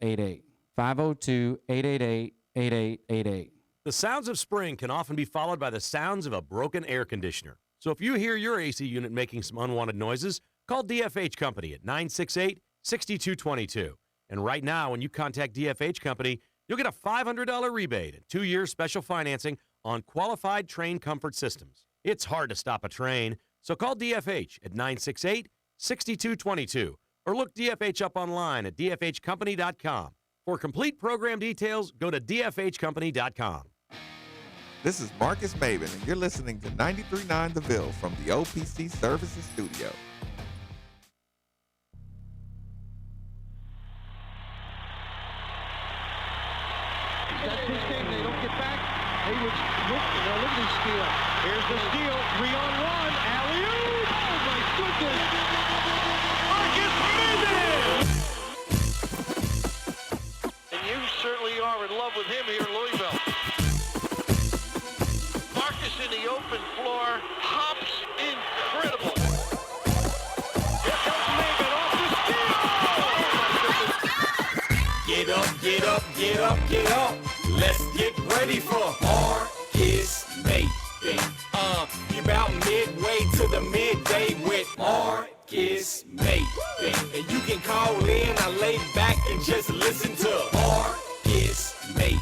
502-888-8888. 502-888-8888. The sounds of spring can often be followed by the sounds of a broken air conditioner. So if you hear your AC unit making some unwanted noises, call DFH Company at 968-6222. And right now, when you contact DFH Company, you'll get a $500 rebate and 2-year special financing on qualified train comfort systems. It's hard to stop a train, so call DFH at 968-6222 or look DFH up online at dfhcompany.com. For complete program details, go to dfhcompany.com. This is Marcus Maven, and you're listening to 93.9 The Ville from the OPC Services Studio. That's his game. They don't get back. Hayward's look at this steal. Here's the steal. 3-on-1. Alley-oop. Oh, my goodness. Marcus Maven! And you certainly are in love with him here in Louisville. Marcus in the open floor. Hops incredible. Here comes Maven off the steal. Oh, my goodness. Get up, get up, get up, get up. Let's get ready for Marcus Maven. You're about midway to the midday with Marcus Maven. And you can call in, I lay back and just listen to Marcus Maven.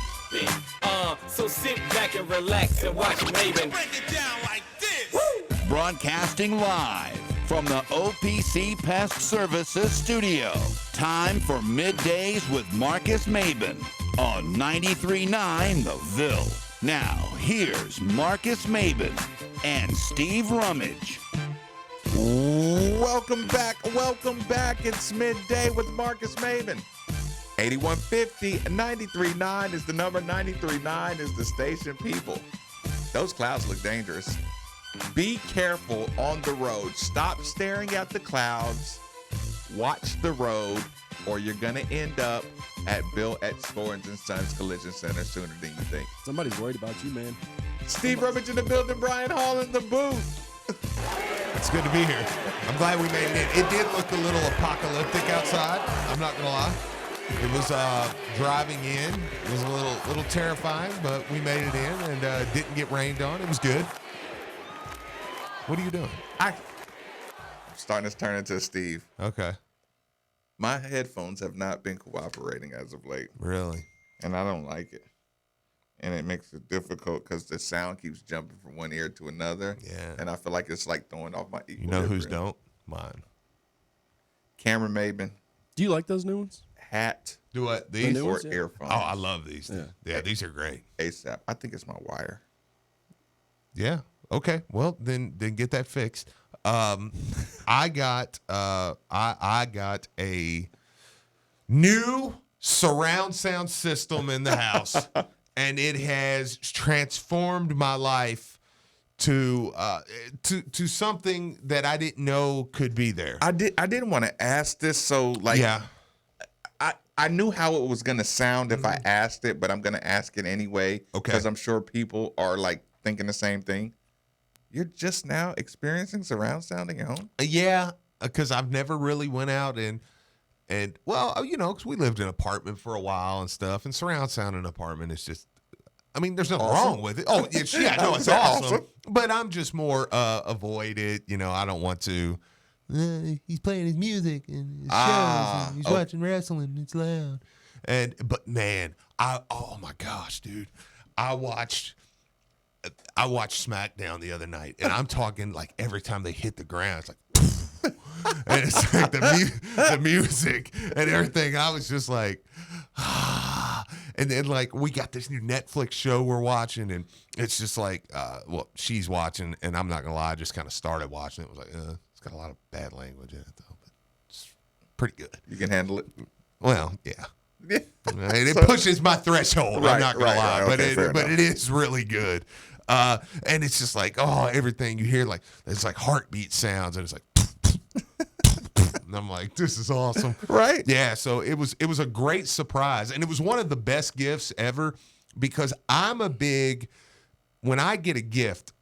So sit back and relax and watch Maven. Break it down like this. Woo! Broadcasting live from the OPC Pest Services Studio. Time for Middays with Marcus Maven on 93.9 The Ville. Now, here's Marcus Maven and Steve Rummage. Welcome back. It's midday with Marcus Maven. 8150 93.9 is the number. 93.9 is the station. People, those clouds look dangerous. Be careful on the road. Stop staring at the clouds. Watch the road, or you're going to end up at Bill at Scorns & Sons Collision Center sooner than you think. Somebody's worried about you, man. Steve Rummage in the building, Brian Hall in the booth. It's good to be here. I'm glad we made it in. It did look a little apocalyptic outside. I'm not gonna lie. It was driving in. It was a little terrifying, but we made it in and didn't get rained on. It was good. What are you doing? I'm starting to turn into Steve. Okay. My headphones have not been cooperating as of late. Really? And I don't like it. And it makes it difficult because the sound keeps jumping from one ear to another. Yeah. And I feel like it's like throwing off my equilibrium. You know whose don't? Mine. Cameron Maben. Do you like those new ones? Hat. Do what? These? new Or ones, yeah. earphones. Oh, I love these. Yeah. Yeah, these are great. ASAP. I think it's my wire. Yeah. Okay. Well, then get that fixed. I got a new surround sound system in the house, and it has transformed my life to something that I didn't know could be there. I didn't want to ask this, so like Yeah. I knew how it was gonna sound if I asked it, but I'm gonna ask it anyway. Okay. Because I'm sure people are like thinking the same thing. You're just now experiencing surround sound in your home? Yeah, because I've never really went out and well, you know, because we lived in an apartment for a while and stuff, and surround sound in an apartment is just, I mean, there's nothing wrong with it. Oh, yeah, no, it's awesome. But I'm just more avoid it. You know, I don't want to. He's playing his music and his shows, and he's watching wrestling. It's loud. But man, oh my gosh, dude, I watched SmackDown the other night, and I'm talking like every time they hit the ground, it's like, and it's like the music and everything. I was just like, ah. And then like we got this new Netflix show we're watching, and it's just like, well, she's watching, and I'm not gonna lie, I just kind of started watching it. It was like, it's got a lot of bad language in it though, but it's pretty good. You can handle it? Well, yeah. Yeah. It pushes my threshold. I'm not gonna lie, okay, but it is really good. And it's just like, oh, everything you hear, like it's like heartbeat sounds, and it's like, and I'm like, this is awesome, right? Yeah. So it was a great surprise, and it was one of the best gifts ever, because I'm a big, when I get a gift,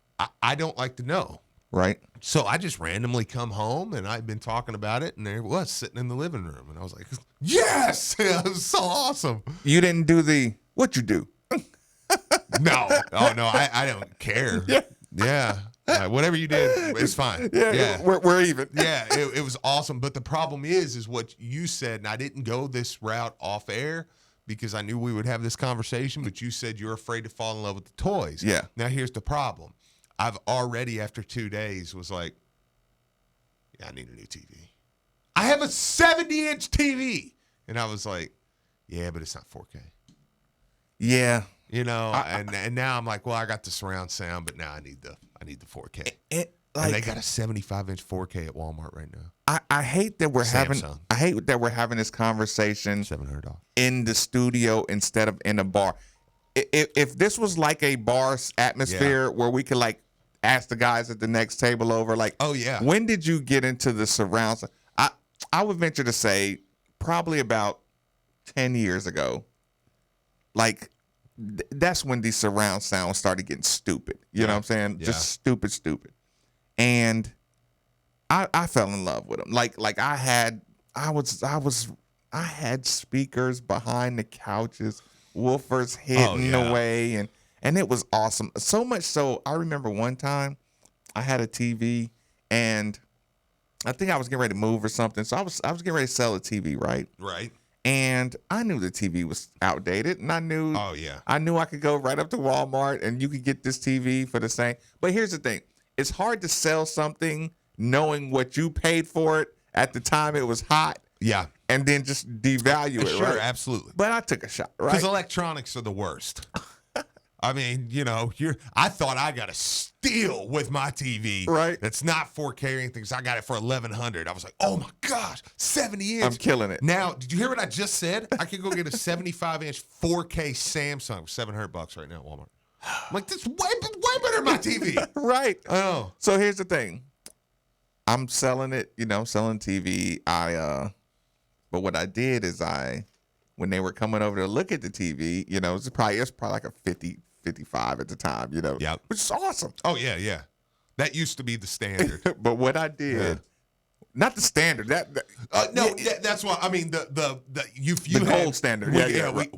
I don't like to know. Right. So I just randomly come home, and I'd been talking about it, and there it was sitting in the living room, and I was like, yes, it was so awesome. You didn't do what you do. No, oh no, I don't care. Yeah. Whatever you did, it's fine. Yeah. We're even. Yeah, it was awesome. But the problem is what you said, and I didn't go this route off air because I knew we would have this conversation, but you said you're afraid to fall in love with the toys. Yeah. Now, here's the problem. I've already, after 2 days, was like, yeah, I need a new TV. I have a 70-inch TV. And I was like, yeah, but it's not 4K. Yeah. You know, and now I'm like, well, I got the surround sound, but now I need the 4K. And they got a 75-inch 4K at Walmart right now. I hate that we're Samsung. having this conversation $700 in the studio instead of in a bar. If this was like a bar atmosphere where we could like ask the guys at the next table over, like, oh yeah, when did you get into the surround sound? I would venture to say probably about 10 years ago. Like, that's when the surround sound started getting stupid. You know what I'm saying? Yeah. Just stupid. And I fell in love with them. Like I had speakers behind the couches, woofers hidden away, and it was awesome. So much so, I remember one time I had a TV, and I think I was getting ready to move or something. So I was getting ready to sell a TV, right? Right. And I knew the TV was outdated, and I knew I could go right up to Walmart and you could get this TV for the same. But here's the thing: it's hard to sell something knowing what you paid for it at the time it was hot. Yeah. And then just devalue it. Sure, right? Absolutely. But I took a shot, right? Because electronics are the worst. I mean, you know, I thought I got a steal with my TV. Right. That's not 4K or anything. So I got it for $1,100. I was like, oh my gosh, 70 inch. I'm killing it. Now, did you hear what I just said? I could go get a 75-inch 4K Samsung for $700 right now at Walmart. I'm like, this is way better than my TV. Right. Oh. So here's the thing. I'm selling it, selling TV. But what I did is when they were coming over to look at the TV, it's probably like a 50, 55 at the time, Yep. Which is awesome. Oh, yeah. That used to be the standard. But what I did, not the standard. That's why. I mean, the gold standard.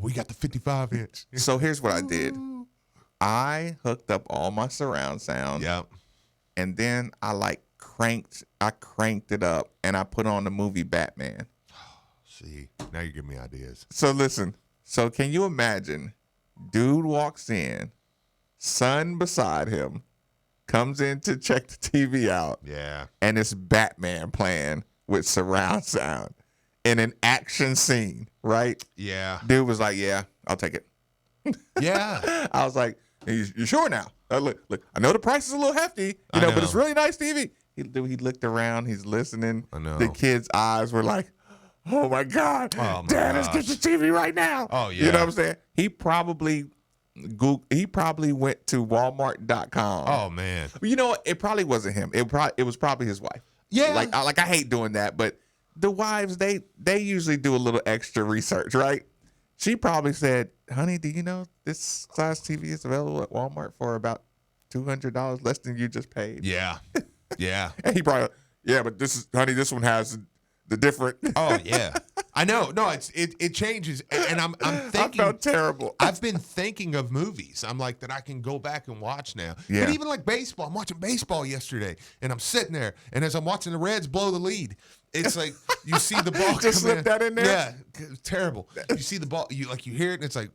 We got the 55-inch. So here's what I did. I hooked up all my surround sound. Yeah. And then I cranked it up, and I put on the movie Batman. See, now you're giving me ideas. So listen. So can you imagine? Dude walks in, son beside him, comes in to check the TV out. Yeah. And it's Batman playing with surround sound in an action scene, right? Yeah. Dude was like, yeah, I'll take it. Yeah. I was like, you sure now? Look, I know the price is a little hefty, but it's really nice TV. He looked around, he's listening. I know. The kid's eyes were like, oh my God, Dad, let's get your TV right now. Oh yeah. You know what I'm saying? He probably went to Walmart.com. Oh man. You know what? It probably wasn't him. It was probably his wife. Yeah. I hate doing that, but the wives, they usually do a little extra research, right? She probably said, honey, do you know this size TV is available at Walmart for about $200 less than you just paid? Yeah. Yeah. And he probably, but this one has the different. Oh yeah. I know. No, it changes, and I'm thinking. I felt terrible. I've been thinking of movies. I'm like that I can go back and watch now. Yeah. But even like baseball, I'm watching baseball yesterday, and I'm sitting there, and as I'm watching the Reds blow the lead, it's like you see the ball Just come slip that in there? Yeah, it's terrible. You see the ball, you hear it, and it's like,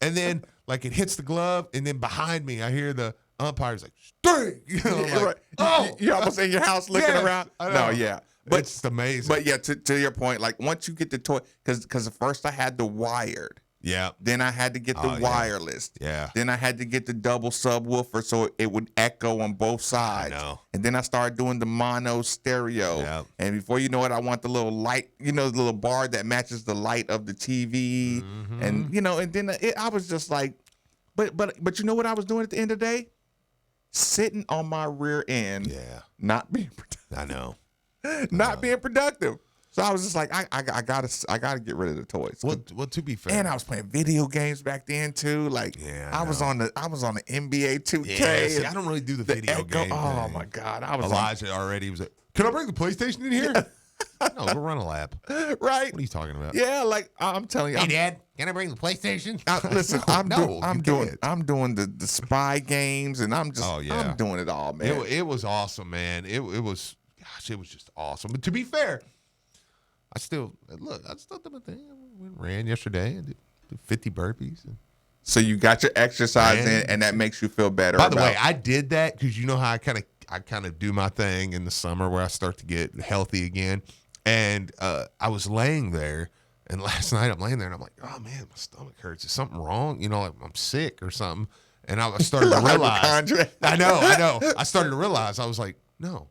and then like it hits the glove, and then behind me I hear the umpire's like, "Sting!" Right. Oh, you almost in your house looking around. I know. No, yeah. But it's amazing. But yeah, to your point, like once you get the toy, because at first I had the wired, yeah, then I had to get the wireless, yeah, then I had to get the double subwoofer so it would echo on both sides. I know. And then I started doing the mono stereo. Yeah. And before you know it, I want the little light, the little bar that matches the light of the TV, and and then I was just like, but you know what I was doing at the end of the day? Sitting on my rear end, not being productive. I know. Not being productive. So I was just like, I gotta get rid of the toys. Well, to be fair, And I was playing video games back then too. Like, I was on the NBA 2K. yeah, see, I don't really do the video Echo. game Oh thing. my God, I was Elijah already was like, can I bring the PlayStation in here? No, go run a lap. on, right. What are you talking about? Yeah, like I'm telling you. Hey, Dad, can I bring the PlayStation? Listen, No, I'm you doing can't. I'm doing the spy games, and I'm just Oh, yeah. I'm doing it all, man. It was awesome, man. It was, gosh, it was just awesome. But to be fair, I still did my thing. We ran yesterday and did 50 burpees. So you got your exercise Man. in, and that makes you feel better. By the way, I did that because you know how I kind of do my thing in the summer where I start to get healthy again. And I was laying there, and last night I'm laying there, and I'm like, oh man, my stomach hurts. Is something wrong? You know, like I'm sick or something. And I started to realize. Hypochondriac. I know. I started to realize. I was like, no.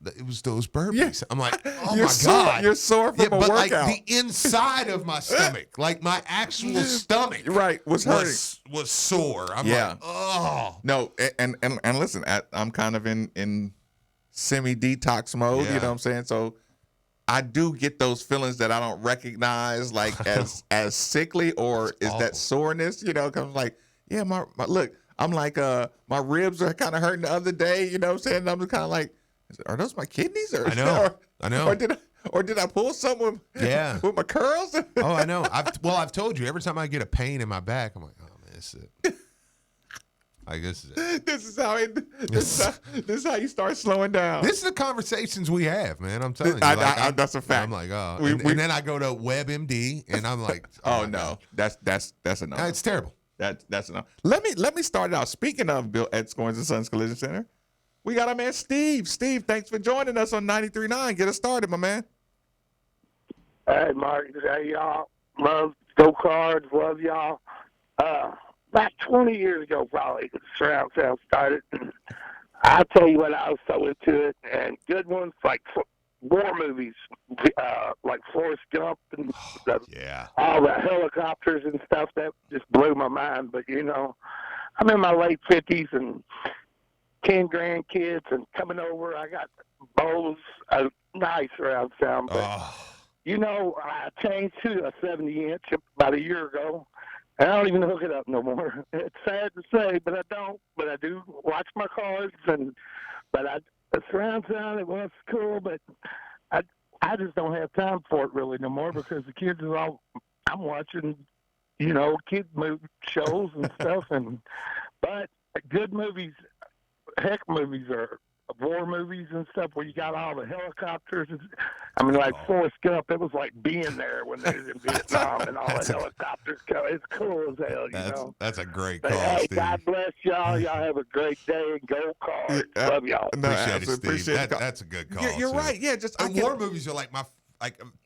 It was those burpees. I'm like, oh You're my sore- God. you're sore from a but like workout. the inside of my stomach, like my actual stomach, Right, was hurting. was sore. I'm Yeah. like, oh. No, and listen, I'm kind of in semi detox mode. Yeah. You know what I'm saying? So I do get those feelings that I don't recognize, like as sickly or is that awful. soreness? You know, 'cause I'm like, yeah, my look, I'm like, my ribs are kind of hurting the other day. You know what I'm saying? And I'm kind of like, are those my kidneys? Or I know. I know. Or did I pull something? Yeah. with my curls? Oh, I know. I've told you every time I get a pain in my back, I'm like, oh man, this is it. Like this is it. This is how you start slowing down. This is the conversations we have, man. I'm telling you. That's a fact. I'm like, oh, We- and then I go to WebMD, and I'm like, Oh my no, God. that's enough. It's terrible. That's enough. Let me start it out. Speaking of Bill at Scoins and Sons Collision Center, we got our man Steve. Steve, thanks for joining us on 93.9. Get us started, my man. Hey, Mark. Hey, y'all. Love go-cards. Love y'all. About 20 years ago, probably, surround sound started. I'll tell you what, I was so into it. And good ones like war movies, like Forrest Gump and Yeah. all the helicopters and stuff. That just blew my mind. But, you know, I'm in my late 50s and 10 grandkids and coming over. I got Bose, a nice surround sound. But, Oh, you know, I changed to a 70-inch about a year ago. I don't even hook it up no more. It's sad to say, but I don't. But I do watch my cards, but surround sound, it was cool, but I just don't have time for it really no more because the kids are all, I'm watching, you know, kid shows and stuff, but good movies, heck movies are war movies and stuff where you got all the helicopters. I mean, like Forrest Gump, it was like being there when they was in Vietnam and all the helicopters go. It's cool as hell, you know. that's a great But call, hey, Steve. God bless y'all. Y'all have a great day and go Cards. Love y'all. No, Appreciate it, absolutely Steve. appreciate it. That's a good call. You're too. right. Yeah, just And war movies are like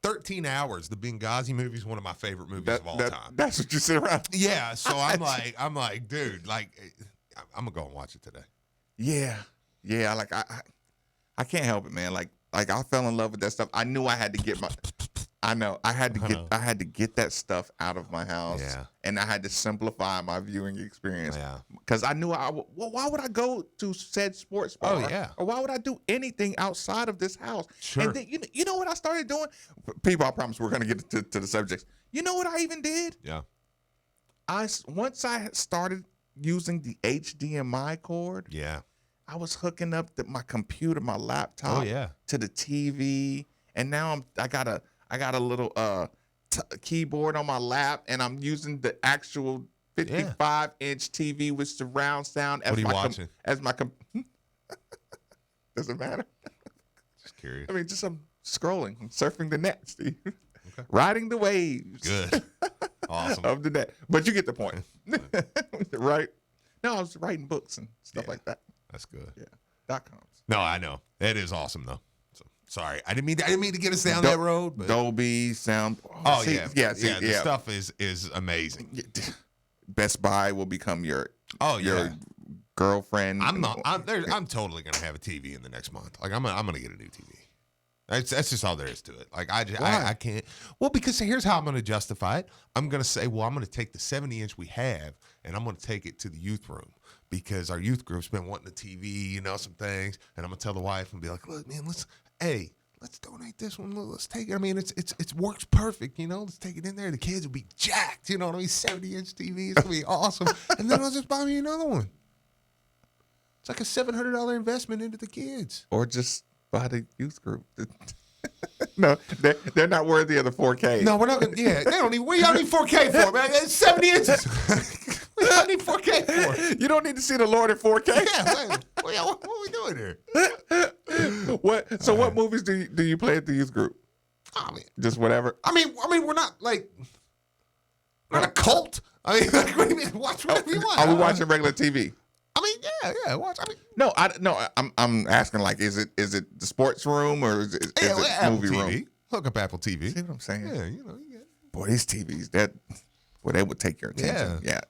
13 Hours. The Benghazi movie is one of my favorite movies of all time. That's what you sit around. Yeah, so I'm like, dude, like, I'm gonna go and watch it today. Yeah. Like I can't help it, man. Like I fell in love with that stuff. I knew I had to get I had to get that stuff out of my house. Yeah. And I had to simplify my viewing experience. Yeah. Because I knew why would I go to said sports bar? Oh, yeah. Or why would I do anything outside of this house? Sure. And then, you know what I started doing? People, I promise we're gonna get to the subjects. You know what I even did? Yeah. Once I started using the HDMI cord. Yeah. I was hooking up my computer, my laptop, to the TV, and now I got a little keyboard on my lap, and I'm using the actual 55-inch TV with surround sound. What are you watching? Doesn't matter. Just curious. I mean, I'm scrolling, I'm surfing the net, Steve, riding the waves. Good. Awesome. Of the net, but you get the point, right? No, I was writing books and stuff like that. That's good. Yeah. .coms. No, I know. It is awesome though. So sorry. I didn't mean to get us down that road. But Dolby sound. The stuff is amazing. Best Buy will become your girlfriend. I'm totally gonna have a TV in the next month. Like I'm gonna get a new TV. That's just all there is to it. Like I can't. Well, because here's how I'm gonna justify it. I'm gonna say, well, I'm gonna take the 70-inch we have and I'm gonna take it to the youth room because our youth group's been wanting a TV, some things, and I'm gonna tell the wife and be like, look, man, let's let's donate this one. Let's take it. I mean, it works perfect. Let's take it in there. The kids will be jacked. You know what I mean? 70-inch TV. It's gonna be awesome. And then I'll just buy me another one. It's like a $700 investment into the kids. Or just buy the youth group. No, they're not worthy of the 4K. No, we're not gonna. Yeah, they don't need. What y'all need 4K for, man? It's 70 inches. What y'all need 4K for? You don't need to see the Lord in 4K. Yeah, what are we doing here? What movies do you play at the youth group? I mean, Just whatever. I mean, we're not like we're not a cult. I mean, like, what do you mean? Watch whatever you want. Are we watching regular TV? I mean, yeah. Watch. I mean, No, I'm asking, like, is it the sports room or is it Apple movie TV. room? Hook up Apple TV. See what I'm saying? Yeah, you get it. Boy, these TVs they would take your attention. Yeah.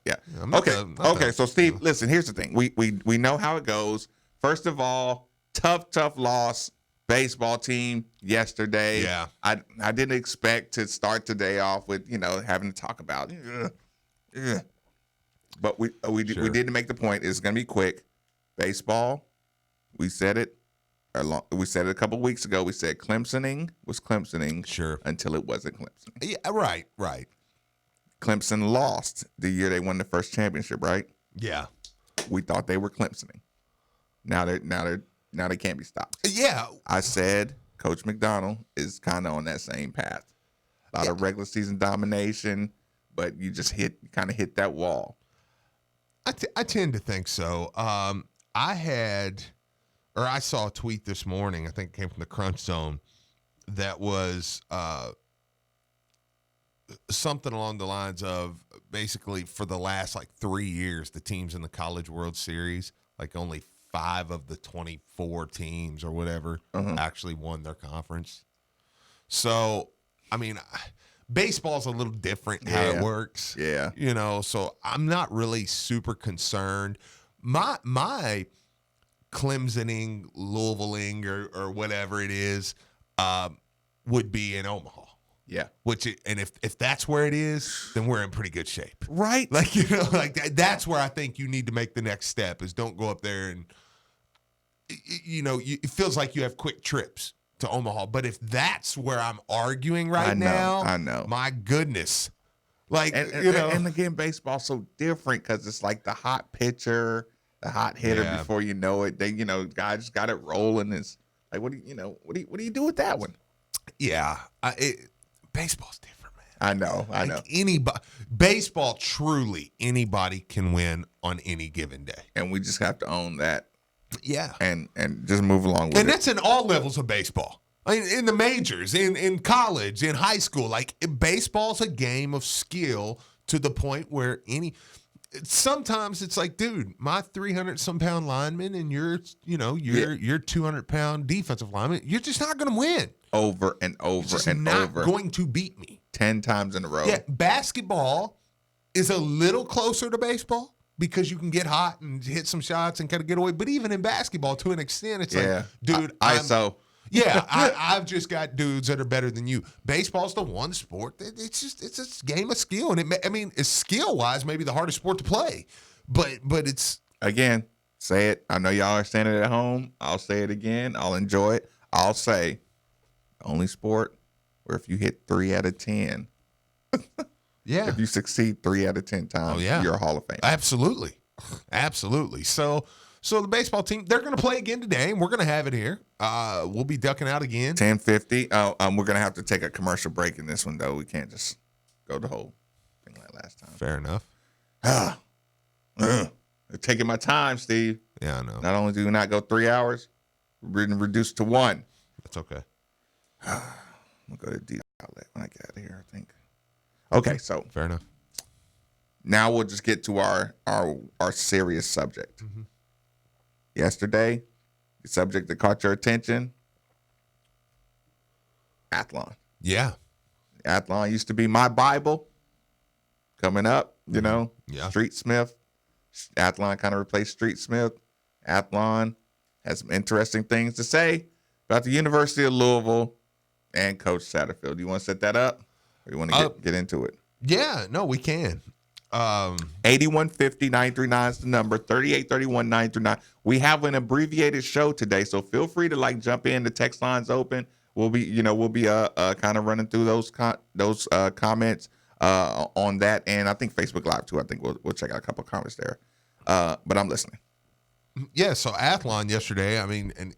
I'm not Okay. So Steve, listen. Here's the thing. We know how it goes. First of all, tough loss. Baseball team yesterday. Yeah. I didn't expect to start today off with having to talk about. But we did make the point. It's going to be quick. Baseball. We said it. We said it a couple weeks ago. We said Clemsoning was Clemsoning. Sure. Until it wasn't Clemson. Yeah, right. Clemson lost the year they won the first championship, right? Yeah. We thought they were Clemsoning. Now they can't be stopped. Yeah. I said Coach McDonald is kind of on that same path. A lot of regular season domination, but you just hit that wall. I tend to think so. I saw a tweet this morning, I think it came from the Crunch Zone, that was something along the lines of basically for the last 3 years, the teams in the College World Series, only 5 of the 24 teams or whatever actually won their conference. So, I mean, baseball's a little different how it works. Yeah. So I'm not really super concerned. My Clemsoning, Louisville-ing, or whatever it is, would be in Omaha. Yeah. And if that's where it is, then we're in pretty good shape. Right. That's where I think you need to make the next step is don't go up there and, it feels like you have quick trips to Omaha. But if that's where I'm arguing now, I know. My goodness. And again, baseball's so different because it's like the hot pitcher, the hot hitter before you know it. They, guy just got it rolling. It's like, what do you do with that one? Yeah. Baseball's different, man. I know. Baseball, truly, anybody can win on any given day. And we just have to own that. Yeah. And just move along with it. And that's in all levels of baseball. In the majors, in college, in high school. Baseball's a game of skill to the point where sometimes it's like, dude, my 300-some pound lineman and your 200-pound defensive lineman, you're just not going to win. Over and over and not over. Going to beat me 10 times in a row. Yeah, basketball is a little closer to baseball because you can get hot and hit some shots and kind of get away. But even in basketball, to an extent, it's like, dude, I've just got dudes that are better than you. Baseball's the one sport that it's a game of skill, and it's skill wise maybe the hardest sport to play, but it's again, say it. I know y'all are saying it at home. I'll say it again. I'll enjoy it. I'll say the only sport where if you hit 3 out of 10, if you succeed 3 out of 10 times, you're a Hall of Fame. Absolutely. So the baseball team, they're going to play again today, and we're going to have it here. We'll be ducking out again. 10:50. We're going to have to take a commercial break in this one, though. We can't just go the whole thing like last time. Fair enough. They're taking my time, Steve. Yeah, I know. Not only do we not go 3 hours, we're reduced to 1. That's okay. I'm going to go to the outlet when I get out of here, I think. Okay, so. Fair enough. Now we'll just get to our serious subject. Mm-hmm. Yesterday, the subject that caught your attention, Athlon. Yeah. Athlon used to be my Bible. Coming up, Street Smith. Athlon kind of replaced Street Smith. Athlon has some interesting things to say about the University of Louisville and Coach Satterfield. Do you want to set that up? Or you want to get into it? Yeah, no, we can. 8150-939 is the number. 3831-939. We have an abbreviated show today, so feel free to jump in. The text line's open. we'll be kind of running through those comments on that, and I think Facebook Live too. I think we'll check out a couple of comments there. But I'm listening. Yeah, so Athlon yesterday, I mean, and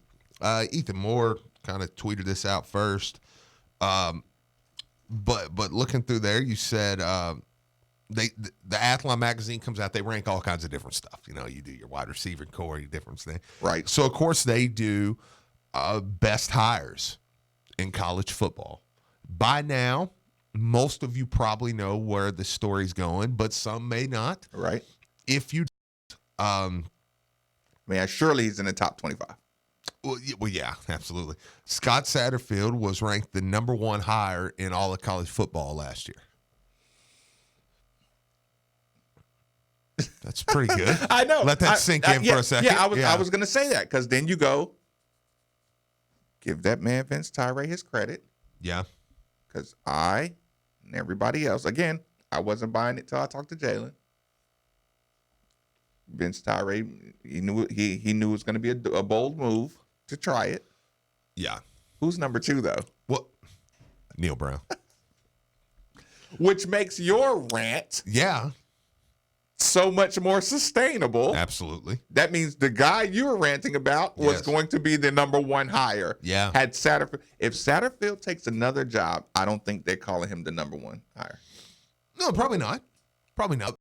Ethan Moore kind of tweeted this out first. But looking through there, you said the Athlon magazine comes out. They rank all kinds of different stuff. You know, you do your wide receiver core, your different thing. Right. So of course they do best hires in college football. By now, most of you probably know where the story's going, but some may not. Right. If you, surely he's in the top 25. Well, yeah, absolutely. Scott Satterfield was ranked the number 1 hire in all of college football last year. That's pretty good. I know. Let that sink in for a second. Yeah, I was going to say that because then you go, give that man Vince Tyree his credit. Yeah. Because I and everybody else, again, I wasn't buying it till I talked to Jalen. Vince Tyree, he knew it was going to be a bold move to try it. Yeah. Who's number 2 though? What? Neil Brown. Which makes your rant so much more sustainable. Absolutely. That means the guy you were ranting about was going to be the number 1 hire. Yeah. If Satterfield takes another job, I don't think they're calling him the number 1 hire. No, probably not. Probably not.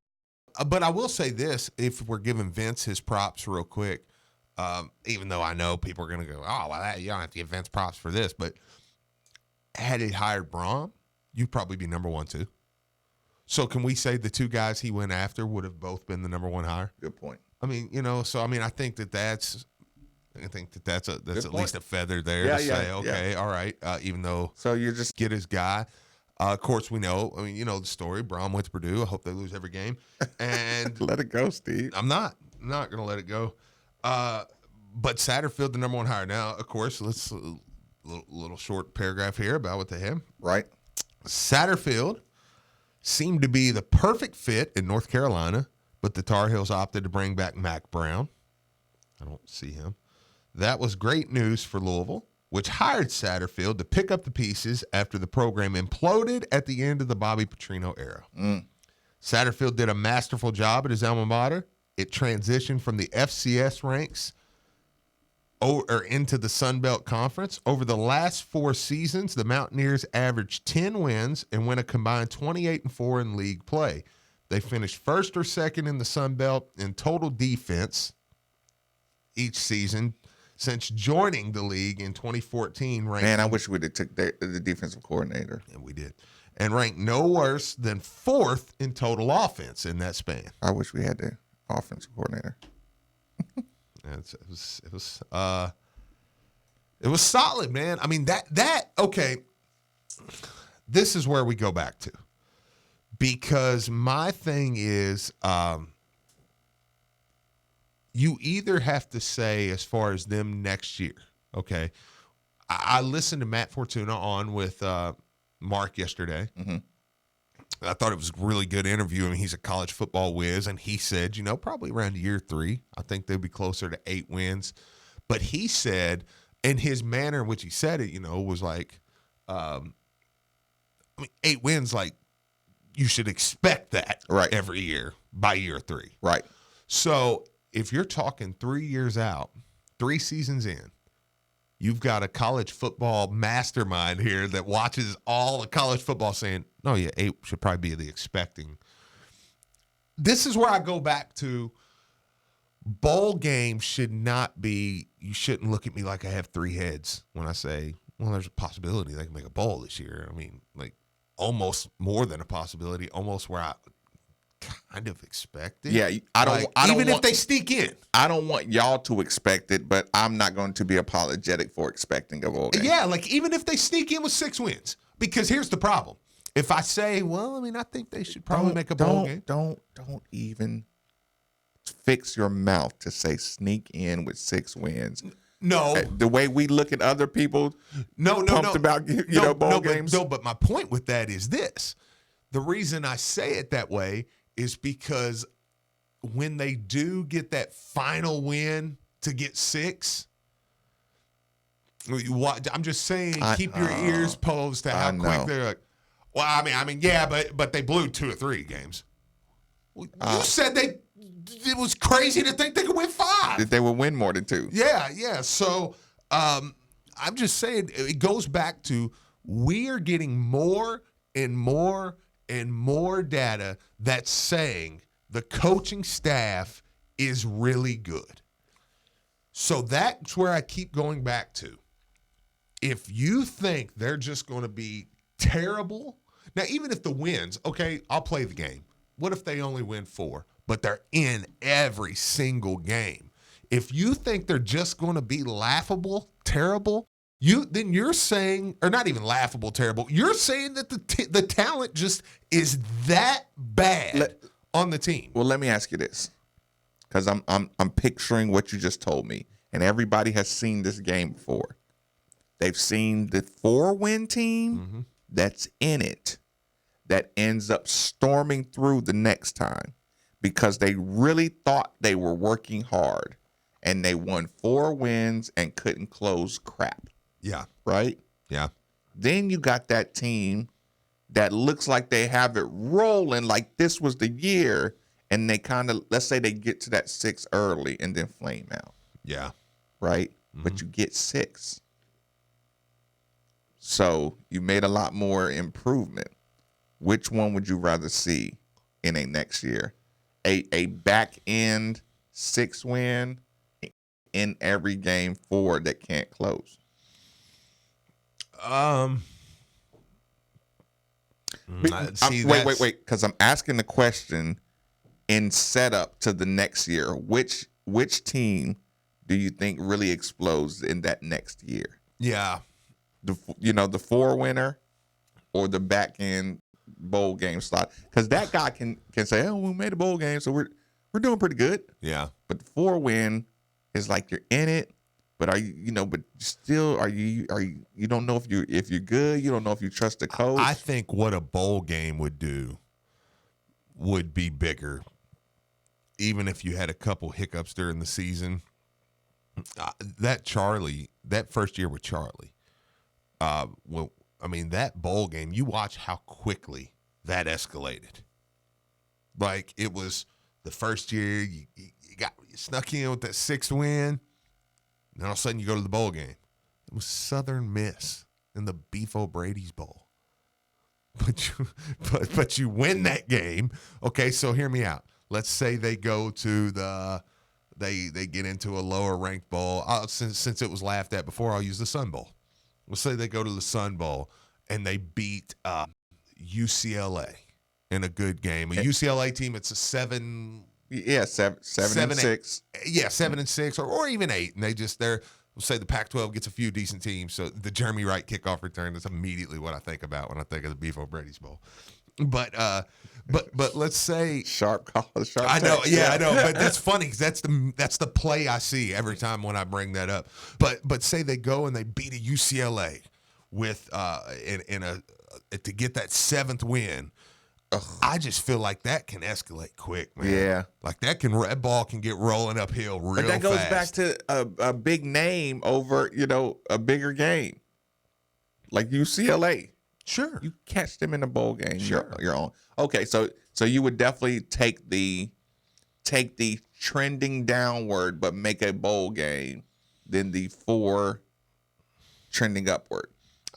But I will say this, if we're giving Vince his props real quick, even though I know people are going to go, oh, well, you don't have to give Vince props for this, but had he hired Braun, you'd probably be number 1 too. So can we say the 2 guys he went after would have both been the number 1 hire? Good point. I mean, I think that's at least a feather there to say, okay, all right, even though so you just get his guy. Of course, we know. I mean, you know the story. Braun went to Purdue. I hope they lose every game. And let it go, Steve. I'm not going to let it go. But Satterfield, the number 1 hire. Now, of course, let's little short paragraph here about what they have. Right. Satterfield seemed to be the perfect fit in North Carolina, but the Tar Heels opted to bring back Mac Brown. I don't see him. That was great news for Louisville, which hired Satterfield to pick up the pieces after the program imploded at the end of the Bobby Petrino era. Satterfield did a masterful job at his alma mater. It transitioned from the FCS ranks into the Sun Belt Conference. Over the last 4 seasons, the Mountaineers averaged 10 wins and went a combined 28-4 in league play. They finished first or second in the Sun Belt in total defense each season since joining the league in 2014. Man, I wish we'd have took the defensive coordinator. And we did. And ranked no worse than 4th in total offense in that span. I wish we had the offensive coordinator. It was solid, man. I mean, okay, this is where we go back to. Because my thing is, you either have to say, as far as them next year, okay, I listened to Matt Fortuna on with Mark yesterday. Mm-hmm. I thought it was a really good interview. I mean, he's a college football whiz, and he said, probably around year 3, I think they'll be closer to 8 wins. But he said, in his manner in which he said it, was like, 8 wins, like, you should expect that every year by year 3. Right. So if you're talking 3 years out, 3 seasons in, you've got a college football mastermind here that watches all the college football saying, no, yeah, 8 should probably be the expecting. This is where I go back to bowl games should not be, you shouldn't look at me like I have 3 heads when I say, well, there's a possibility they can make a bowl this year. I mean, like almost more than a possibility, almost where I kind of expect it. Yeah, even if they sneak in. I don't want y'all to expect it, but I'm not going to be apologetic for expecting a bowl game. Yeah, like even if they sneak in with 6 wins. Because here's the problem. If I say, well, I mean, I think they should probably make a bowl game. Don't even fix your mouth to say sneak in with 6 wins. No. The way we look at other people pumped about bowl games. No, but my point with that is this. The reason I say it that way is because when they do get that final win to get 6, I'm just saying, keep your ears posed to how quick they're like. Well, I mean, yeah, but they blew 2 or 3 games. Well, you said it was crazy to think they could win 5. That they would win more than 2. Yeah. So I'm just saying, it goes back to we are getting more and more and more data that's saying the coaching staff is really good. So that's where I keep going back to. If you think they're just going to be terrible, now even if the wins, okay, I'll play the game. What if they only win 4, but they're in every single game? If you think they're just going to be laughable, terrible, then you're saying, or not even laughable, terrible, you're saying that the talent just is that bad on the team. Well, let me ask you this, because I'm picturing what you just told me, and everybody has seen this game before. They've seen the 4-win team that's in it, that ends up storming through the next time because they really thought they were working hard, and they won 4 wins and couldn't close crap. Yeah. Right? Yeah. Then you got that team that looks like they have it rolling, like this was the year, and they kind of, let's say they get to that 6 early and then flame out. Yeah. Right? But you get 6. So you made a lot more improvement. Which one would you rather see in a next year? A back end 6 win in every game 4 that can't close? Wait, because I'm asking the question in setup to the next year. Which team do you think really explodes in that next year? Yeah. The 4 winner or the back end bowl game slot? Because that guy can say, oh, we made a bowl game, so we're doing pretty good. Yeah. But the 4 win is like you're in it, but are you but still are you don't know if you're good, you don't know if you trust the coach. I think what a bowl game would do would be bigger, even if you had a couple hiccups during the season. That first year with Charlie, that bowl game, you watch how quickly that escalated. Like, it was the first year you snuck in with that 6th win, and all of a sudden you go to the bowl game. It was Southern Miss in the Beef O'Brady's Bowl. But you win that game. Okay, so hear me out. Let's say they go to they get into a lower ranked bowl. Since it was laughed at before, I'll use the Sun Bowl. Let's say they go to the Sun Bowl and they beat UCLA in a good game. A UCLA team, it's a 7. Yeah, 7 and 6. Yeah, 7 and 6, or even 8. And let's say the Pac-12 gets a few decent teams. So the Jeremy Wright kickoff return is immediately what I think about when I think of the Beef O'Brady's Bowl. But let's say sharp call. I know, yeah, I know. But that's funny because that's the play I see every time when I bring that up. But say they go and they beat a UCLA with to get that 7th win. I just feel like that can escalate quick, man. Yeah, like that ball can get rolling uphill real fast. But that goes back to a big name over a bigger game, like UCLA. Sure, you catch them in a bowl game. Sure, you're on. Okay, so you would definitely take the trending downward, but make a bowl game than the 4 trending upward.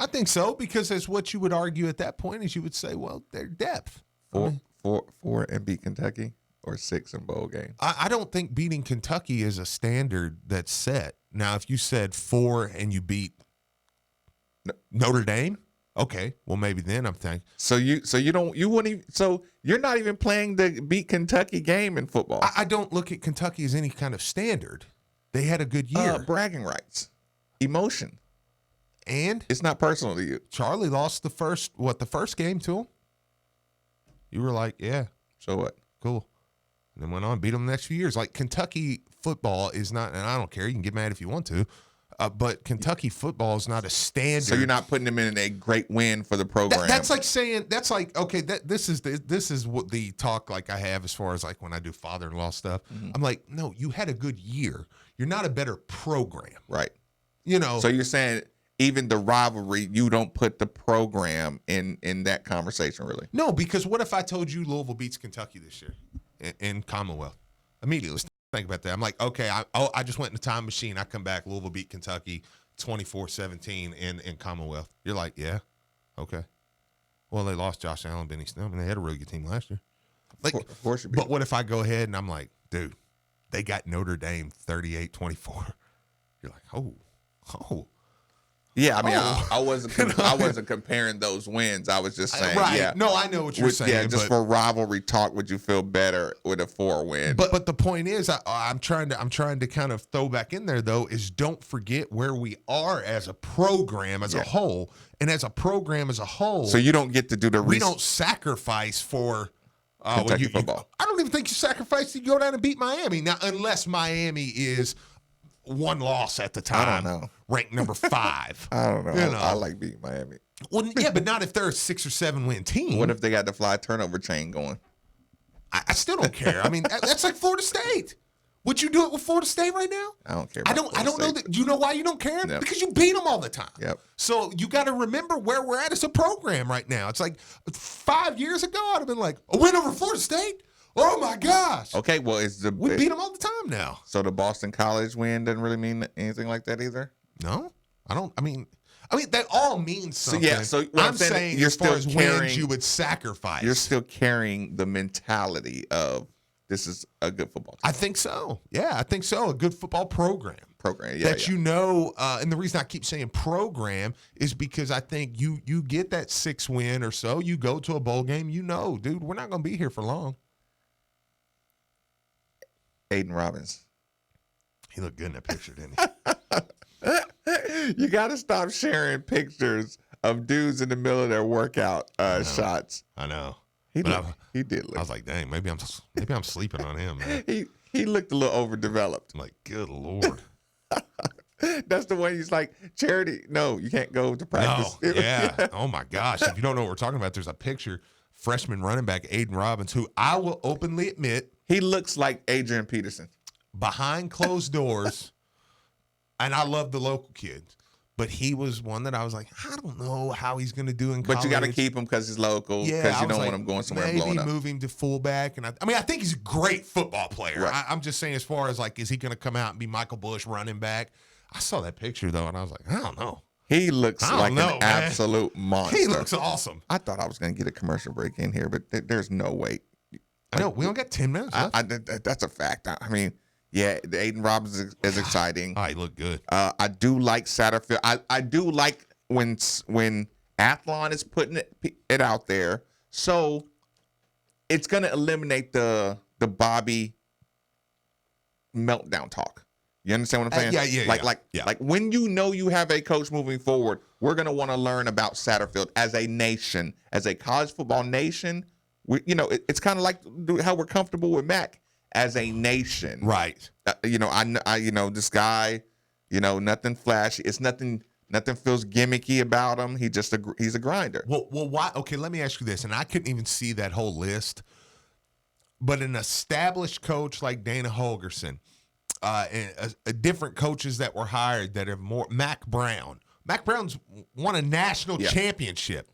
I think so, because as what you would argue at that point is you would say, well, their depth. 4 and beat Kentucky, or 6 in bowl game. I don't think beating Kentucky is a standard that's set. Now, if you said 4 and you beat Notre Dame, okay, well maybe then I'm thinking. So you're not even playing the beat Kentucky game in football. I don't look at Kentucky as any kind of standard. They had a good year. Bragging rights, emotion. And it's not personal to you. Charlie lost the first game to him. You were like, yeah. So what? Cool. And then went on, beat them the next few years. Like, Kentucky football is not, and I don't care, you can get mad if you want to, but Kentucky football is not a standard. So you're not putting them in a great win for the program. That's like saying, okay, this is what the talk like I have as far as like when I do father-in-law stuff. Mm-hmm. I'm like, no, you had a good year. You're not a better program. Right. You know. So you're saying even the rivalry, you don't put the program in that conversation, really? No, because what if I told you Louisville beats Kentucky this year in Commonwealth? Immediately, let's think about that. I'm like, okay, I just went in the time machine. I come back, Louisville beat Kentucky 24-17 in Commonwealth. You're like, yeah, okay. Well, they lost Josh Allen, Benny Snell. I mean, they had a really good team last year. Like, of course you beat. But what if I go ahead and I'm like, dude, they got Notre Dame 38-24. You're like, oh. Yeah, I mean, I wasn't comparing those wins. I was just saying, right. Yeah. No, I know what you're saying. Yeah, just for rivalry talk, would you feel better with a 4 win? But the point is, I'm trying to kind of throw back in there though, is don't forget where we are as a program as a whole, and as a program as a whole. So you don't get to do the. We don't sacrifice for. Kentucky football. I don't even think you sacrifice to go down and beat Miami now, unless Miami is one loss at the time. I don't know. Ranked number 5. I don't know. You know. I like beating Miami. Well, yeah, but not if they're a 6 or 7 win team. What if they got the fly turnover chain going? I still don't care. I mean, that's like Florida State. Would you do it with Florida State right now? I don't care. I don't know that. You know why you don't care? Yep. Because you beat them all the time. Yep. So you got to remember where we're at as a program right now. It's like 5 years ago, I'd have been like, a win over Florida State? Oh my gosh. Okay, well, We beat them all the time now. So the Boston College win doesn't really mean anything like that either? No, I don't. I mean, that all means something. So I'm saying you're as far as carrying, wins, you would sacrifice. You're still carrying the mentality of this is a good football team. I think so. Yeah, I think so. A good football program. Yeah. You know, and the reason I keep saying program is because I think you get that 6 win or so, you go to a bowl game, you know, dude, we're not going to be here for long. Aiden Robbins. He looked good in that picture, didn't he? You got to stop sharing pictures of dudes in the middle of their workout shots. I know. He did look. I was like, dang, maybe I'm sleeping on him, man. He looked a little overdeveloped. I'm like, good Lord. That's the one he's like, Charity, no, you can't go to practice. No, yeah. Oh, my gosh. If you don't know what we're talking about, there's a picture, freshman running back Aiden Robbins, who I will openly admit. He looks like Adrian Peterson. Behind closed doors, and I love the local kids, but he was one that I was like, I don't know how he's going to do in college. But you got to keep him because he's local, because you don't want him going somewhere and blowing up. Maybe move him to fullback. And I think he's a great football player. Right. I'm just saying as far as, like, is he going to come out and be Michael Bush running back? I saw that picture, though, and I was like, I don't know. He looks like an absolute monster. He looks awesome. I thought I was going to get a commercial break in here, but there's no way. I know. We don't got 10 minutes left. That's a fact. I mean, yeah, the Aiden Robbins is exciting. Oh, he looked good. I do like Satterfield. I do like when Athlon is putting it out there. So it's going to eliminate the Bobby meltdown talk. You understand what I'm saying? Yeah. Like when you know you have a coach moving forward, we're going to want to learn about Satterfield as a nation, as a college football nation. It's kind of like how we're comfortable with Mac as a nation, right? I this guy, nothing flashy. It's nothing feels gimmicky about him. He's a grinder. Well, why? Okay, let me ask you this, and I couldn't even see that whole list, but an established coach like Dana Holgerson, and different coaches that were hired that are more. Mac Brown's won a national championship.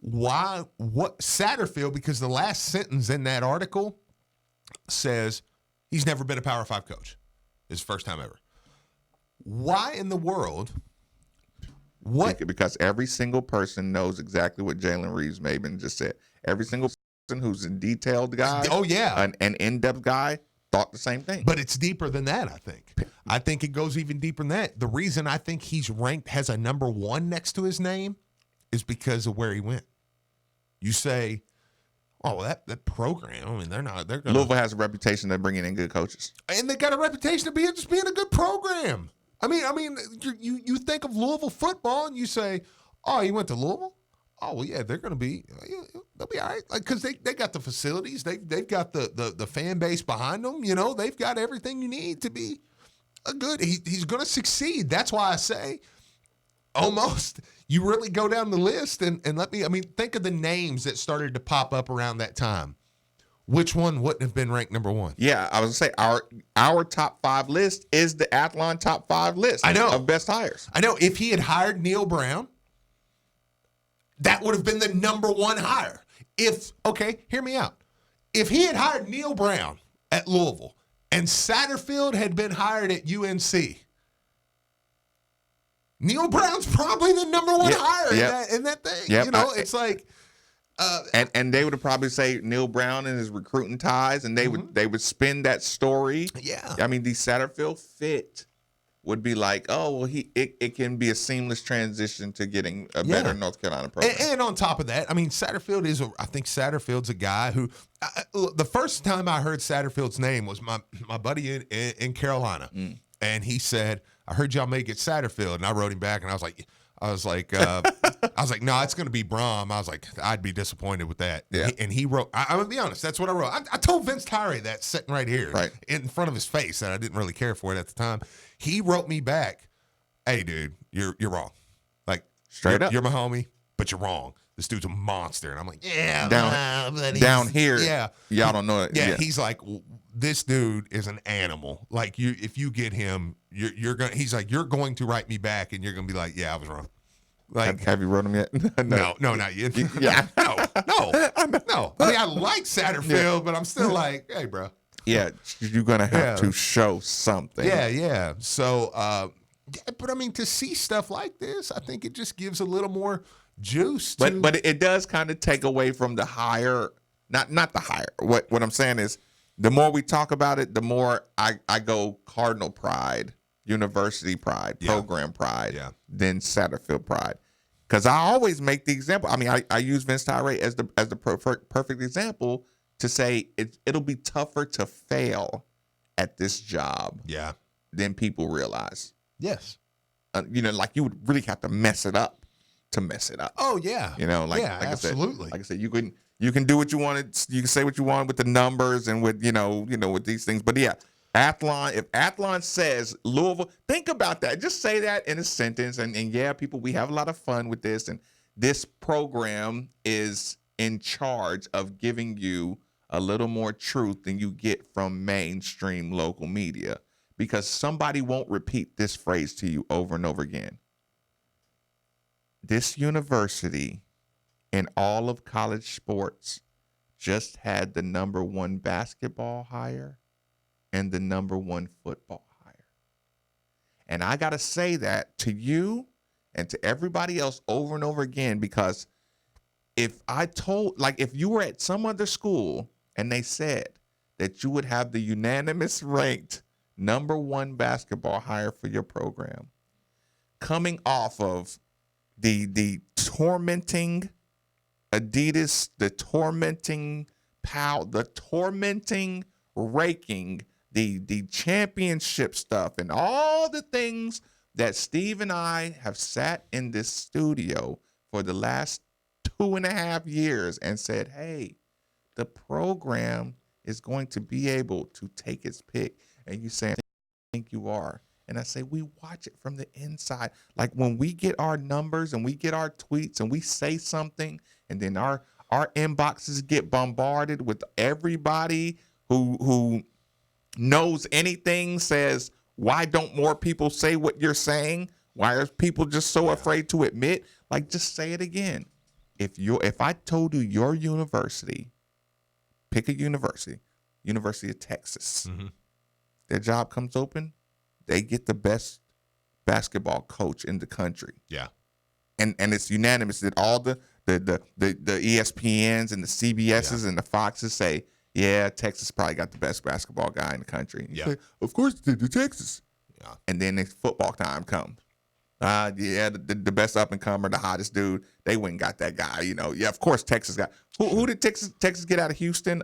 Why? What Satterfield? Because the last sentence in that article says he's never been a Power 5 coach. His first time ever. Why in the world? What? Because every single person knows exactly what Jalen Reeves-Maben just said. Every single person who's a detailed guy, an in-depth guy, thought the same thing. But it's deeper than that, I think. I think it goes even deeper than that. The reason I think he's ranked, has a number 1 next to his name, is because of where he went. You say, oh, well, that program, I mean, they're going to. Louisville has a reputation of bringing in good coaches. And they got a reputation of being a good program. I mean, you think of Louisville football and you say, oh, you went to Louisville? Oh, well, yeah, they'll be all right. Like, because they got the facilities. They've got the fan base behind them. They've got everything you need to be a good. He's going to succeed. That's why I say, almost, you really go down the list and think of the names that started to pop up around that time. Which one wouldn't have been ranked number one? Yeah, I was gonna say our top 5 list is the Athlon top 5 list. I know. Of best hires. I know. If he had hired Neil Brown, that would have been the number one hire. Hear me out. If he had hired Neil Brown at Louisville and Satterfield had been hired at UNC, Neil Brown's probably the number one hire in that thing. Yep. It's like. And they would have probably say Neil Brown and his recruiting ties, and they would spin that story. Yeah. I mean, the Satterfield fit would be like, oh, well, it can be a seamless transition to getting a better North Carolina program. And on top of that, I mean, Satterfield I think Satterfield's a guy who, the first time I heard Satterfield's name was my buddy in Carolina, and he said, "I heard y'all may get Satterfield," and I wrote him back, and I was like, no, it's going to be Brom. I was like, I'd be disappointed with that. Yeah. And he wrote, I'm going to be honest, that's what I wrote. I told Vince Tyree that sitting right here in front of his face, and I didn't really care for it at the time. He wrote me back, hey, dude, you're wrong. Like, straight up. You're my homie, but you're wrong. This dude's a monster. And I'm like, yeah. Down here, yeah. Y'all don't know it. Yeah, he's like, this dude is an animal. Like, if you get him, you're going. He's like, you're going to write me back, and you're going to be like, yeah, I was wrong. Like, have you wrote him yet? No, not yet. Yeah. no. I mean, I like Satterfield, but I'm still like, hey, bro. Yeah, you're gonna have to show something. Yeah. So, but I mean, to see stuff like this, I think it just gives a little more juice. But it does kind of take away from the higher, not the higher. What I'm saying is, the more we talk about it, the more I go Cardinal pride, university pride, program pride, than Satterfield pride. Because I always make the example. I mean, I use Vince Tyree as the perfect example to say it'll be tougher to fail at this job than people realize. Yes. Like you would really have to mess it up to mess it up. Oh, yeah. Like absolutely. I said, you can do what you wanted. You can say what you want with the numbers and with, with these things. But yeah, Athlon, if Athlon says Louisville, think about that. Just say that in a sentence. And yeah, people, we have a lot of fun with this. And this program is in charge of giving you a little more truth than you get from mainstream local media, because somebody won't repeat this phrase to you over and over again. This university in all of college sports just had the number 1 basketball hire and the number 1 football hire. And I got to say that to you and to everybody else over and over again, because if you were at some other school and they said that you would have the unanimous ranked number 1 basketball hire for your program, coming off of the tormenting Adidas, the tormenting Powell, the tormenting raking, the championship stuff, and all the things that Steve and I have sat in this studio for the last 2.5 years and said, hey, the program is going to be able to take its pick. And you say, I think you are. And I say, we watch it from the inside. Like when we get our numbers and we get our tweets and we say something, and then our inboxes get bombarded with everybody who knows anything says, why don't more people say what you're saying? Why are people just so afraid to admit? Like, just say it again. If I told you your university, pick a university, University of Texas, their job comes open, they get the best basketball coach in the country. Yeah. And it's unanimous that all the ESPNs and the CBSs and the Foxes say, yeah, Texas probably got the best basketball guy in the country. And you say, of course they do, Texas. Yeah. And then it's football time comes. The best up and comer, the hottest dude, they went and got that guy. Yeah, of course Texas got. Who did Texas get out of Houston?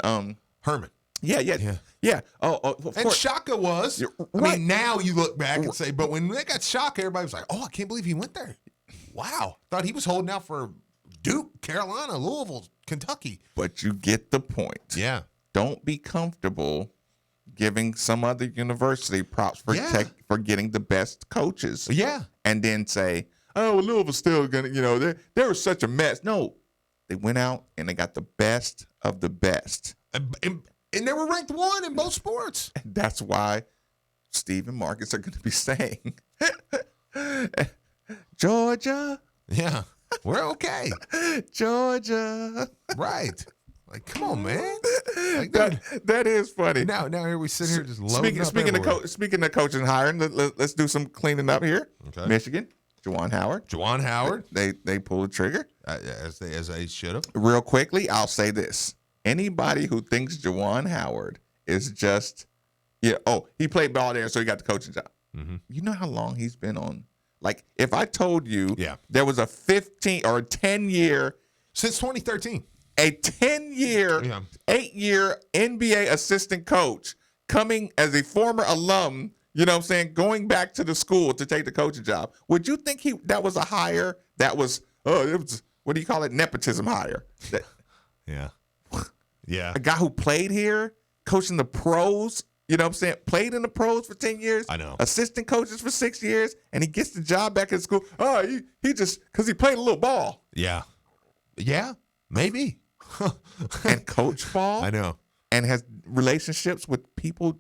Herman. Yeah. Oh, of course. And Shaka was. Right. I mean, now you look back and say, but when they got Shaka, everybody was like, oh, I can't believe he went there. Wow. Thought he was holding out for Duke, Carolina, Louisville, Kentucky. But you get the point. Yeah. Don't be comfortable giving some other university props for getting the best coaches. Yeah. And then say, oh, well, Louisville's still going to, they were such a mess. No, they went out and they got the best of the best. And they were ranked 1 in both sports. That's why Steve and Marcus are going to be saying, Georgia. Yeah, we're okay. Georgia. Right. Like, come on, man. Like, that is funny. Now here we sit here just loading up Speaking of coaching and hiring, let's do some cleaning up here. Okay. Michigan, Juwan Howard. Juwan Howard. They pulled the trigger. As they should have. Real quickly, I'll say this. Anybody who thinks Juwan Howard is just, he played ball there, so he got the coaching job. Mm-hmm. You know how long he's been on? Like, if I told you there was a 15 or a 10-year. Since 2013. A 10-year, 8-year NBA assistant coach coming as a former alum, you know what I'm saying, going back to the school to take the coaching job. Would you think that was a hire that was, it was, what do you call it, nepotism hire? Yeah. Yeah. A guy who played here, coaching the pros, you know what I'm saying, played in the pros for 10 years. I know. Assistant coaches for 6 years, and he gets the job back at school. Oh, he just, because he played a little ball. Yeah. Yeah, maybe. And coach ball. I know. And has relationships with people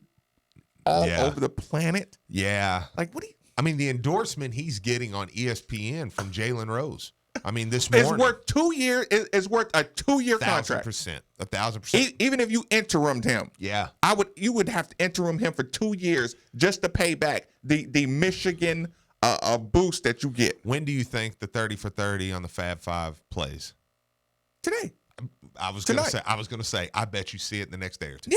all over the planet. Yeah. Like, what do you? I mean, the endorsement he's getting on ESPN from Jalen Rose. I mean, this morning. It's worth 2 years. It's worth a 2-year contract. 1,000%. Even if you interimed him. Yeah. You would have to interim him for 2 years just to pay back the Michigan boost that you get. When do you think the 30 for 30 on the Fab Five plays? Today. I was gonna say. I bet you see it the next day or two.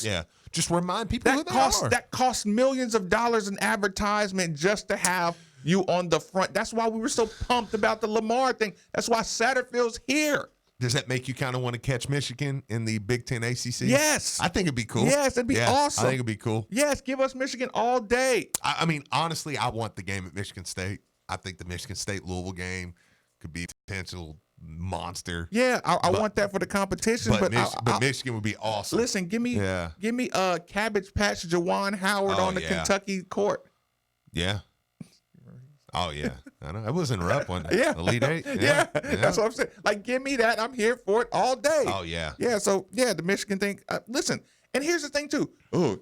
Yeah, just remind people who they are. That costs millions of dollars in advertisement just to have you on the front. That's why we were so pumped about the Lamar thing. That's why Satterfield's here. Does that make you kind of want to catch Michigan in the Big Ten ACC? Yes, I think it'd be cool. Yes, it'd be awesome. I think it'd be cool. Yes, give us Michigan all day. I mean, honestly, I want the game at Michigan State. I think the Michigan State Louisville game could be a potential monster. Yeah, I want that for the competition. But Michigan would be awesome. Listen, give me Cabbage Patch Juwan Howard on the Kentucky court. Yeah. Oh yeah, I know. It was in Rupp one. Yeah, Elite Eight. Yeah, that's what I'm saying. Like, give me that. I'm here for it all day. Oh yeah. Yeah. So the Michigan thing. Listen, and here's the thing too. Oh,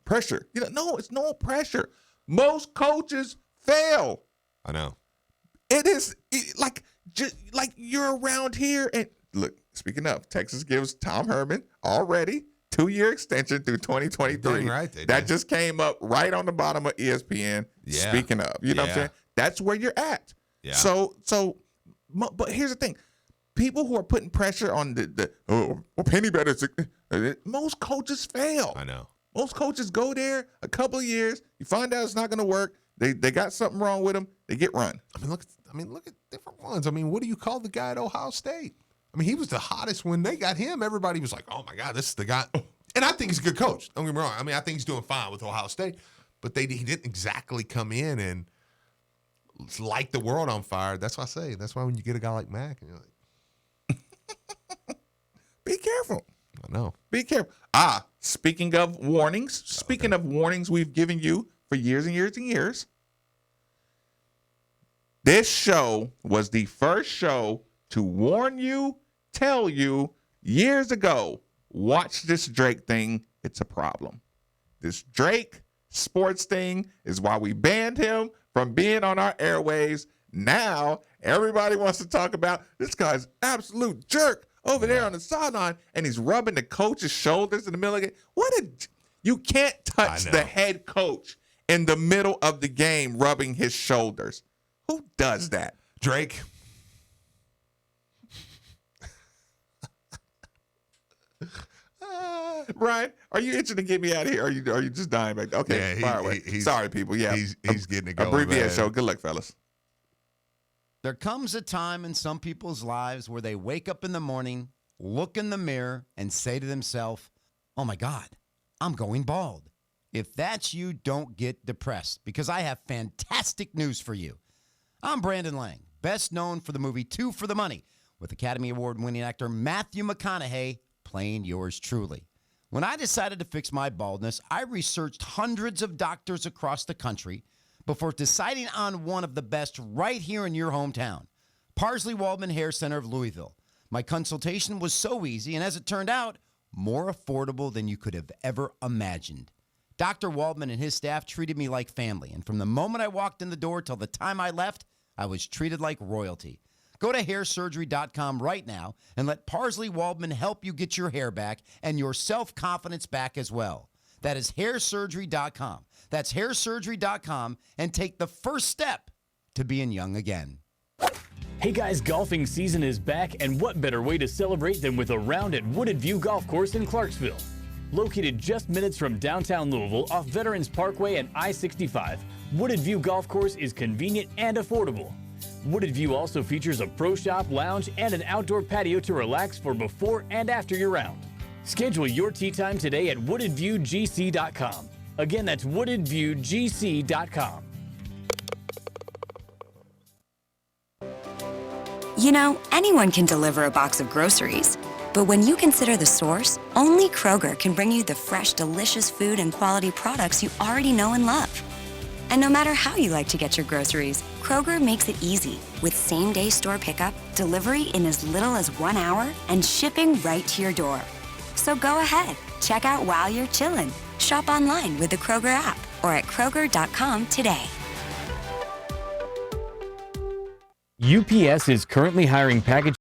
pressure. No, it's no pressure. Most coaches fail. I know. It is like you're around here and look. Speaking of, Texas gives Tom Herman already 2-year extension through 2023. Dang right, that just came up right on the bottom of ESPN. Yeah. Speaking of, you know what I'm saying? That's where you're at. Yeah. So, but here's the thing: people who are putting pressure on Penny better. Most coaches fail. I know. Most coaches go there a couple of years. You find out it's not going to work. They got something wrong with them. They get run. I mean, look at different ones. I mean, what do you call the guy at Ohio State? I mean, he was the hottest when they got him. Everybody was like, "Oh my God, this is the guy." And I think he's a good coach. Don't get me wrong. I mean, I think he's doing fine with Ohio State, but he didn't exactly come in and light the world on fire. That's why I say. That's why when you get a guy like Mac, and you're like, be careful. I know. Be careful. Speaking of warnings, we've given you for years and years and years. This show was the first show to warn you, tell you years ago, watch this Drake thing. It's a problem. This Drake sports thing is why we banned him from being on our airwaves. Now everybody wants to talk about this guy's absolute jerk over there on the sideline, and he's rubbing the coach's shoulders in the middle of it. You can't touch the head coach in the middle of the game rubbing his shoulders. Who does that? Drake. Brian, are you itching to get me out of here? Are you just dying back? Okay, fire away. Sorry, people. Yeah, he's getting it going. Abbreviate man. show. Good luck, fellas. There comes a time in some people's lives where they wake up in the morning, look in the mirror, and say to themselves, "Oh my God, I'm going bald." If that's you, don't get depressed, because I have fantastic news for you. I'm Brandon Lang, best known for the movie Two for the Money, with Academy Award-winning actor Matthew McConaughey playing yours truly. When I decided to fix my baldness, I researched hundreds of doctors across the country before deciding on one of the best right here in your hometown, Parsley Waldman Hair Center of Louisville. My consultation was so easy, and as it turned out, more affordable than you could have ever imagined. Dr. Waldman and his staff treated me like family, and from the moment I walked in the door till the time I left, I was treated like royalty. Go to hairsurgery.com right now and let Parsley Waldman help you get your hair back and your self-confidence back as well. That is hairsurgery.com. That's hairsurgery.com, and take the first step to being young again. Hey guys, golfing season is back, and what better way to celebrate than with a round at Wooded View Golf Course in Clarksville. Located just minutes from downtown Louisville off Veterans Parkway and I-65, Wooded View Golf Course is convenient and affordable. Wooded View also features a pro shop, lounge, and an outdoor patio to relax for before and after your round. Schedule your tee time today at woodedviewgc.com. Again, that's woodedviewgc.com. You know, anyone can deliver a box of groceries. But when you consider the source, only Kroger can bring you the fresh, delicious food and quality products you already know and love. And no matter how you like to get your groceries, Kroger makes it easy with same-day store pickup, delivery in as little as 1 hour, and shipping right to your door. So go ahead, check out while you're chillin'. Shop online with the Kroger app or at Kroger.com today. UPS is currently hiring package